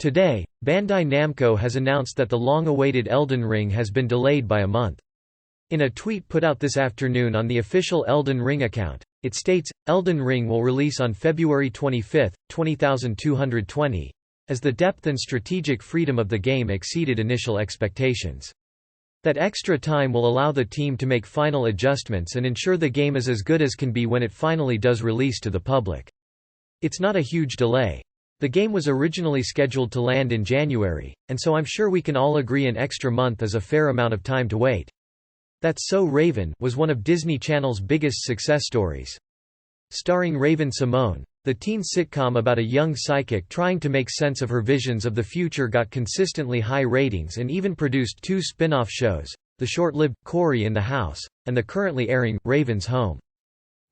Today, Bandai Namco has announced that the long-awaited Elden Ring has been delayed by a month. In a tweet put out this afternoon on the official Elden Ring account, it states, Elden Ring will release on February 25, 20220, as the depth and strategic freedom of the game exceeded initial expectations. That extra time will allow the team to make final adjustments and ensure the game is as good as can be when it finally does release to the public. It's not a huge delay. The game was originally scheduled to land in January, and so I'm sure we can all agree an extra month is a fair amount of time to wait. That's So Raven was one of Disney Channel's biggest success stories. Starring Raven-Symoné, the teen sitcom about a young psychic trying to make sense of her visions of the future got consistently high ratings and even produced 2 spin-off shows, the short-lived Cory in the House, and the currently airing Raven's Home.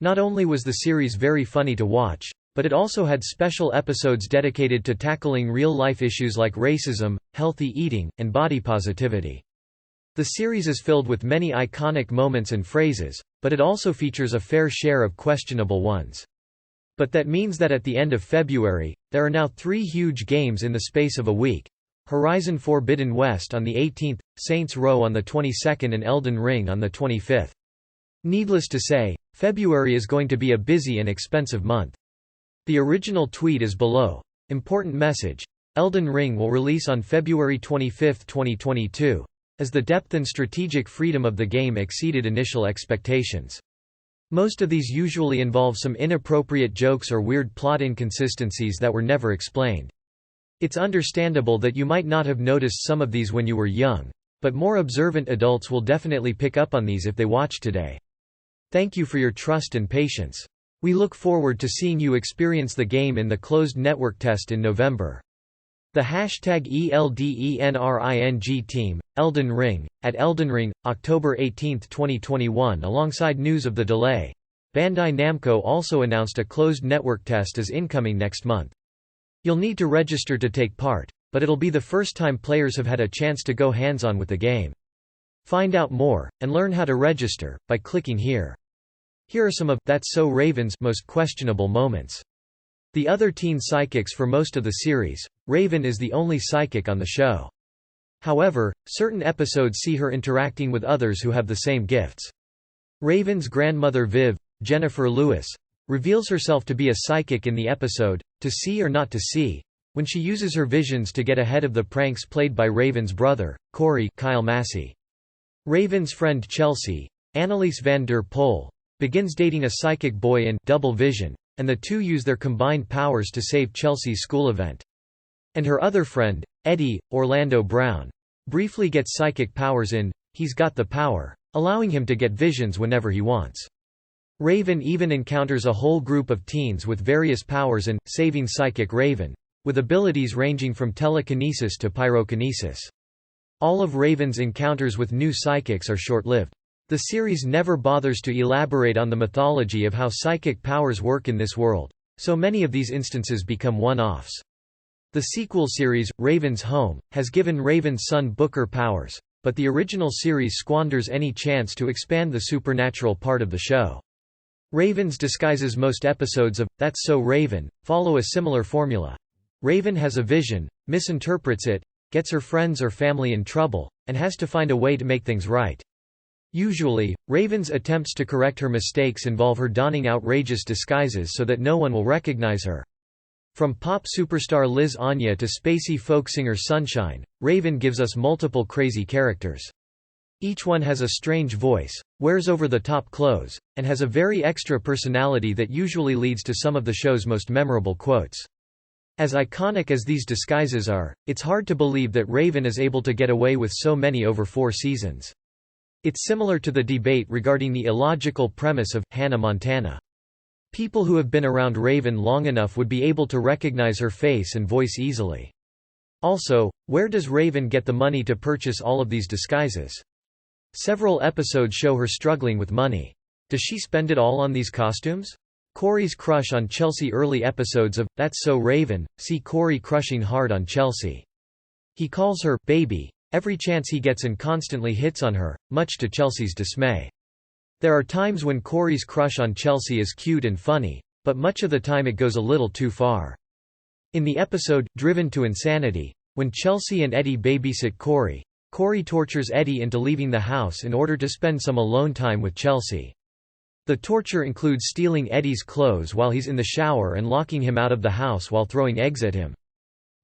Not only was the series very funny to watch, but it also had special episodes dedicated to tackling real-life issues like racism, healthy eating, and body positivity. The series is filled with many iconic moments and phrases, but it also features a fair share of questionable ones. But that means that at the end of February, there are now 3 huge games in the space of a week: Horizon Forbidden West on the 18th, Saints Row on the 22nd and Elden Ring on the 25th. Needless to say, February is going to be a busy and expensive month. The original tweet is below. Important message: Elden Ring will release on February 25, 2022. As the depth and strategic freedom of the game exceeded initial expectations. Most of these usually involve some inappropriate jokes or weird plot inconsistencies that were never explained. It's understandable that you might not have noticed some of these when you were young, but more observant adults will definitely pick up on these if they watch today. Thank you for your trust and patience. We look forward to seeing you experience the game in the closed network test in November. The #ELDENRING team, Elden Ring, at Elden Ring, October 18, 2021. Alongside news of the delay, Bandai Namco also announced a closed network test is incoming next month. You'll need to register to take part, but it'll be the first time players have had a chance to go hands-on with the game. Find out more, and learn how to register, by clicking here. Here are some of That's So Raven's most questionable moments. The other teen psychics for most of the series, Raven is the only psychic on the show. However, certain episodes see her interacting with others who have the same gifts. Raven's grandmother Viv, Jennifer Lewis, reveals herself to be a psychic in the episode, To See or Not to See, when she uses her visions to get ahead of the pranks played by Raven's brother, Cory Kyle Massey. Raven's friend Chelsea, Annelies van der Pol, begins dating a psychic boy in Double Vision, and the two use their combined powers to save Chelsea's school event. And her other friend, Eddie, Orlando Brown, briefly gets psychic powers in He's Got the Power, allowing him to get visions whenever he wants. Raven even encounters a whole group of teens with various powers in Saving Psychic Raven, with abilities ranging from telekinesis to pyrokinesis. All of Raven's encounters with new psychics are short-lived. The series never bothers to elaborate on the mythology of how psychic powers work in this world, so many of these instances become one-offs. The sequel series, Raven's Home, has given Raven's son Booker powers, but the original series squanders any chance to expand the supernatural part of the show. Raven's disguises most episodes of That's So Raven follow a similar formula. Raven has a vision, misinterprets it, gets her friends or family in trouble, and has to find a way to make things right. Usually, Raven's attempts to correct her mistakes involve her donning outrageous disguises so that no one will recognize her. From pop superstar Liz Anya to spacey folk singer Sunshine, Raven gives us multiple crazy characters. Each one has a strange voice, wears over-the-top clothes, and has a very extra personality that usually leads to some of the show's most memorable quotes. As iconic as these disguises are, it's hard to believe that Raven is able to get away with so many over 4 seasons. It's similar to the debate regarding the illogical premise of Hannah Montana. People who have been around Raven long enough would be able to recognize her face and voice easily. Also, where does Raven get the money to purchase all of these disguises? Several episodes show her struggling with money. Does she spend it all on these costumes? Cory's crush on Chelsea. Early episodes of That's So Raven see Cory crushing hard on Chelsea. He calls her baby every chance he gets and constantly hits on her, much to Chelsea's dismay. There are times when Cory's crush on Chelsea is cute and funny, but much of the time it goes a little too far. In the episode, Driven to Insanity, when Chelsea and Eddie babysit Cory, Cory tortures Eddie into leaving the house in order to spend some alone time with Chelsea. The torture includes stealing Eddie's clothes while he's in the shower and locking him out of the house while throwing eggs at him.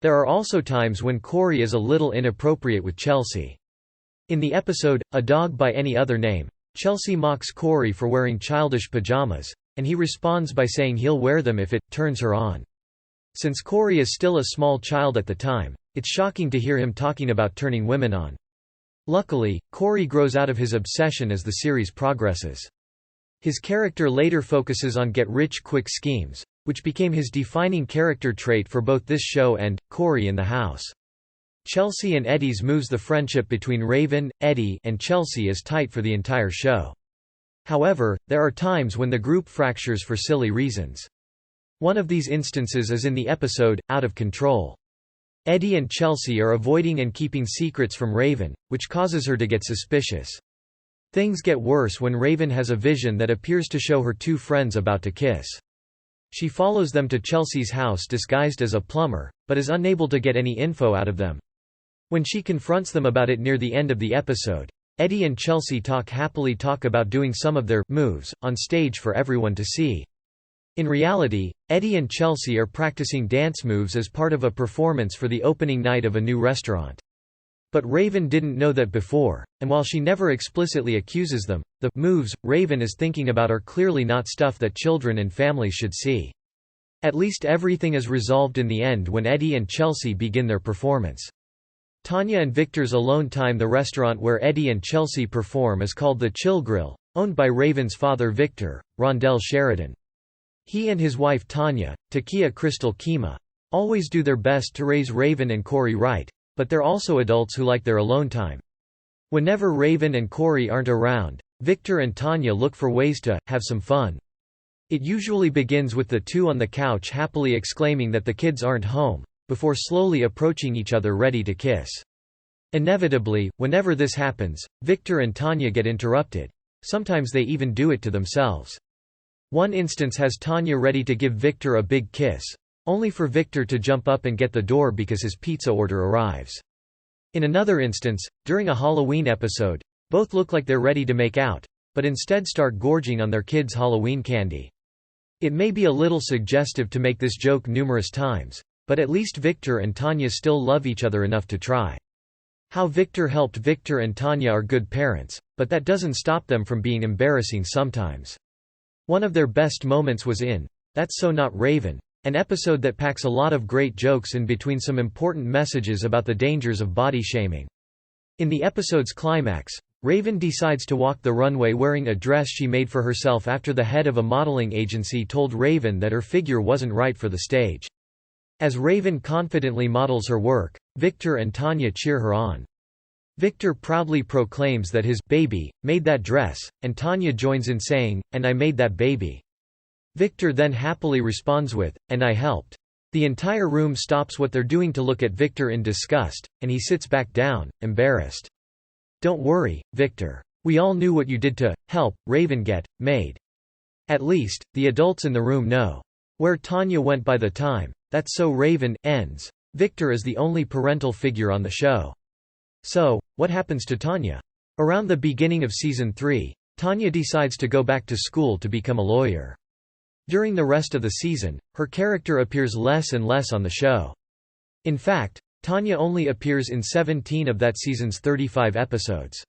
There are also times when Cory is a little inappropriate with Chelsea. In the episode, A Dog by Any Other Name, Chelsea mocks Cory for wearing childish pajamas, and he responds by saying he'll wear them if it turns her on. Since Cory is still a small child at the time, it's shocking to hear him talking about turning women on. Luckily, Cory grows out of his obsession as the series progresses. His character later focuses on get-rich-quick schemes, which became his defining character trait for both this show and Cory in the House. Chelsea and Eddie's moves the friendship between Raven, Eddie, and Chelsea is tight for the entire show. However, there are times when the group fractures for silly reasons. One of these instances is in the episode, Out of Control. Eddie and Chelsea are avoiding and keeping secrets from Raven, which causes her to get suspicious. Things get worse when Raven has a vision that appears to show her two friends about to kiss. She follows them to Chelsea's house disguised as a plumber, but is unable to get any info out of them. When she confronts them about it near the end of the episode, Eddie and Chelsea happily talk about doing some of their moves on stage for everyone to see. In reality, Eddie and Chelsea are practicing dance moves as part of a performance for the opening night of a new restaurant. But Raven didn't know that before, and while she never explicitly accuses them, the moves Raven is thinking about are clearly not stuff that children and families should see. At least everything is resolved in the end when Eddie and Chelsea begin their performance. Tanya and Victor's alone time. The restaurant where Eddie and Chelsea perform is called the Chill Grill, owned by Raven's father Victor, Rondell Sheridan. He and his wife Tanya, Takia Crystal Kima, always do their best to raise Raven and Cory right, but they're also adults who like their alone time. Whenever Raven and Cory aren't around, Victor and Tanya look for ways to have some fun. It usually begins with the two on the couch happily exclaiming that the kids aren't home, before slowly approaching each other ready to kiss. Inevitably, whenever this happens, Victor and Tanya get interrupted. Sometimes they even do it to themselves. One instance has Tanya ready to give Victor a big kiss, only for Victor to jump up and get the door because his pizza order arrives. In another instance, during a Halloween episode, both look like they're ready to make out, but instead start gorging on their kids' Halloween candy. It may be a little suggestive to make this joke numerous times, but at least Victor and Tanya still love each other enough to try. How Victor helped. Victor and Tanya are good parents, but that doesn't stop them from being embarrassing sometimes. One of their best moments was in That's So Not Raven, an episode that packs a lot of great jokes in between some important messages about the dangers of body shaming. In the episode's climax, Raven decides to walk the runway wearing a dress she made for herself after the head of a modeling agency told Raven that her figure wasn't right for the stage. As Raven confidently models her work, Victor and Tanya cheer her on. Victor proudly proclaims that his baby made that dress, and Tanya joins in saying, "And I made that baby." Victor then happily responds with, "And I helped." The entire room stops what they're doing to look at Victor in disgust, and he sits back down, embarrassed. "Don't worry, Victor. We all knew what you did to help Raven get made." At least, the adults in the room know. Where Tanya went by the time That's So Raven ends, Victor is the only parental figure on the show. So, what happens to Tanya? Around the beginning of Season 3, Tanya decides to go back to school to become a lawyer. During the rest of the season, her character appears less and less on the show. In fact, Tanya only appears in 17 of that season's 35 episodes.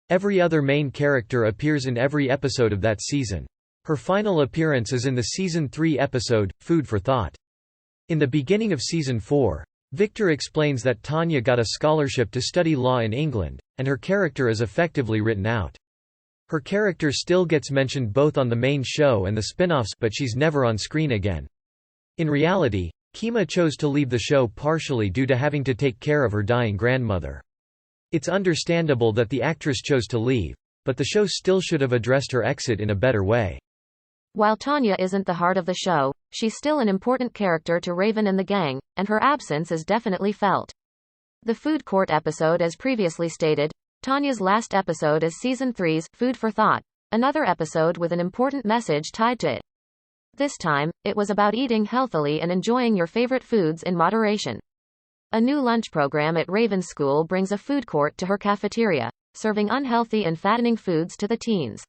Every other main character appears in every episode of that season. Her final appearance is in the Season 3 episode, Food for Thought. In the beginning of Season 4, Victor explains that Tanya got a scholarship to study law in England, and her character is effectively written out. Her character still gets mentioned both on the main show and the spin-offs, but she's never on screen again. In reality, Kima chose to leave the show partially due to having to take care of her dying grandmother. It's understandable that the actress chose to leave, but the show still should have addressed her exit in a better way. While Tanya isn't the heart of the show, she's still an important character to Raven and the gang, and her absence is definitely felt. The food court episode, as previously stated, Tanya's last episode is Season 3's Food for Thought, another episode with an important message tied to it. this time, it was about eating healthily and enjoying your favorite foods in moderation. A new lunch program at Raven's school brings a food court to her cafeteria, serving unhealthy and fattening foods to the teens.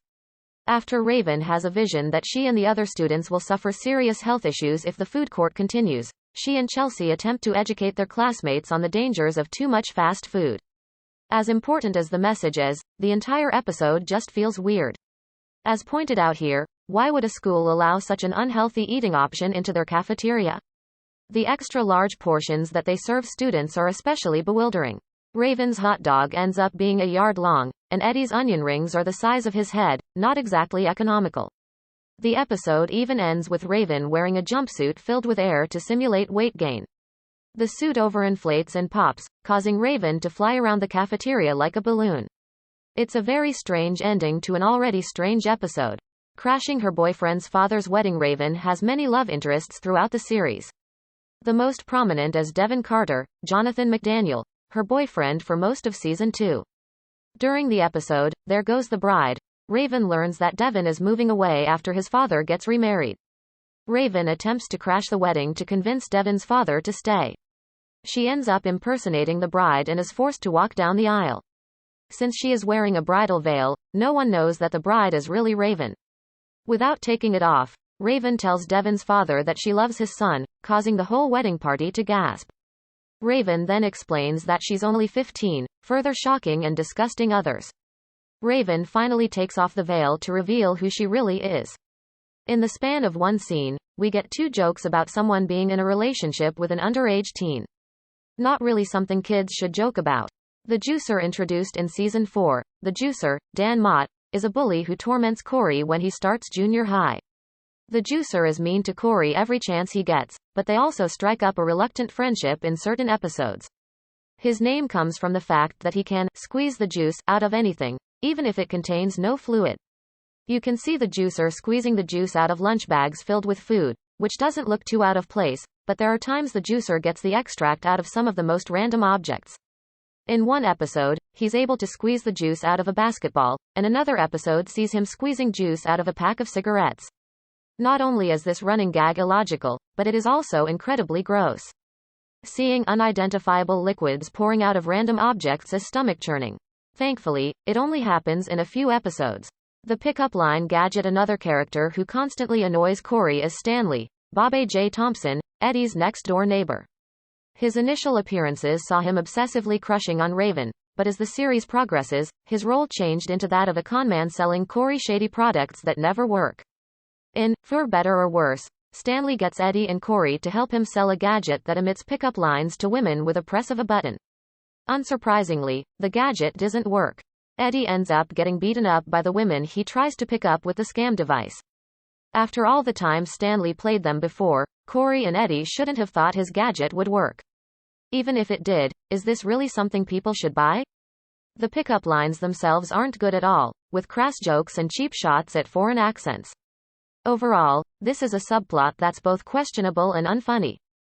After Raven has a vision that she and the other students will suffer serious health issues if the food court continues, she and Chelsea attempt to educate their classmates on the dangers of too much fast food. As important as the message is, the entire episode just feels weird. As pointed out here, why would a school allow such an unhealthy eating option into their cafeteria? The extra large portions that they serve students are especially bewildering. Raven's hot dog ends up being a yard long, and Eddie's onion rings are the size of his head, not exactly economical. The episode even ends with Raven wearing a jumpsuit filled with air to simulate weight gain. The suit overinflates and pops, causing Raven to fly around the cafeteria like a balloon. It's a very strange ending to an already strange episode. Crashing her boyfriend's father's wedding, Raven has many love interests throughout the series. The most prominent is Devin Carter, Jonathan McDaniel, her boyfriend for most of season 2. During the episode, There Goes the Bride, Raven learns that Devin is moving away after his father gets remarried. Raven attempts to crash the wedding to convince Devin's father to stay. She ends up impersonating the bride and is forced to walk down the aisle. Since she is wearing a bridal veil, no one knows that the bride is really Raven. Without taking it off, Raven tells Devin's father that she loves his son, causing the whole wedding party to gasp. Raven then explains that she's only 15, further shocking and disgusting others. Raven finally takes off the veil to reveal who she really is. In the span of one scene, we get 2 jokes about someone being in a relationship with an underage teen. Not really something kids should joke about. The juicer introduced in season 4, the juicer, Dan Mott, is a bully who torments Cory when he starts junior high. The juicer is mean to Cory every chance he gets, but they also strike up a reluctant friendship in certain episodes. His name comes from the fact that he can squeeze the juice out of anything, even if it contains no fluid. You can see the juicer squeezing the juice out of lunch bags filled with food, which doesn't look too out of place, but there are times the juicer gets the extract out of some of the most random objects. In one episode, he's able to squeeze the juice out of a basketball, and another episode sees him squeezing juice out of a pack of cigarettes. Not only is this running gag illogical, but it is also incredibly gross. Seeing unidentifiable liquids pouring out of random objects is stomach-churning. Thankfully, it only happens in a few episodes. The pickup line Gadget. Another character who constantly annoys Cory is Stanley, Bob A.J. Thompson, Eddie's next-door neighbor. His initial appearances saw him obsessively crushing on Raven, but as the series progresses, his role changed into that of a conman selling Cory shady products that never work. In For Better or Worse, Stanley gets Eddie and Cory to help him sell a gadget that emits pickup lines to women with a press of a button. Unsurprisingly, the gadget doesn't work. Eddie ends up getting beaten up by the women he tries to pick up with the scam device. After all the time Stanley played them before, Cory and Eddie shouldn't have thought his gadget would work. Even if it did, is this really something people should buy? The pickup lines themselves aren't good at all, with crass jokes and cheap shots at foreign accents. Overall, this is a subplot that's both questionable and unfunny.